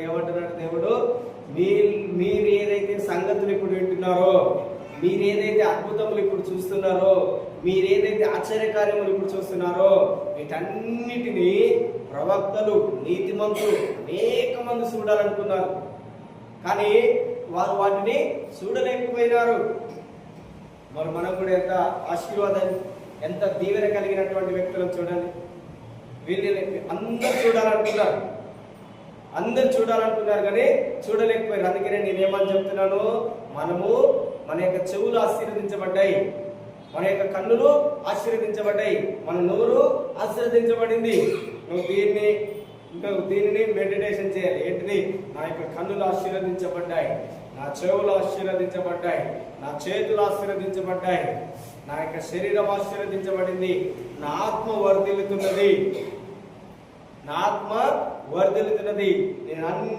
ఏమంటున్నాడు దేవుడు? మీరు ఏదైతే సంగతులు ఇప్పుడు వింటున్నారో, మీరేదైతే అద్భుతములు ఇప్పుడు చూస్తున్నారో, మీరేదైతే ఆశ్చర్యకార్యములు ఇప్పుడు చూస్తున్నారో, వీటన్నిటినీ ప్రవక్తలు, నీతిమంతులు అనేక మంది చూడాలనుకున్నారు. కానీ వారు వాటిని చూడలేకపోయినారు. మరి మనం కూడా ఎంత ఆశీర్వాదాన్ని, ఎంత దీవెన కలిగినటువంటి వ్యక్తులను చూడండి. వీళ్ళని అందరూ చూడాలనుకున్నారు, కానీ చూడలేకపోయారు. అందుకనే నేనేమని చెప్తున్నాను, మన యొక్క చెవులు ఆశీర్వదించబడ్డాయి, మన యొక్క కన్నులు ఆశీర్వదించబడ్డాయి, మన నోరు ఆశీర్వదించబడింది. నువ్వు దీనిని మెడిటేషన్ చేయాలి. ఏంటిది? నా యొక్క కన్నులు ఆశీర్వదించబడ్డాయి, నా చెవులు ఆశీర్వదించబడ్డాయి, నా చేతులు ఆశీర్వదించబడ్డాయి, నా యొక్క శరీరం ఆశీర్వదించబడింది, నా ఆత్మ వర్ధిల్లుతున్నది, నేను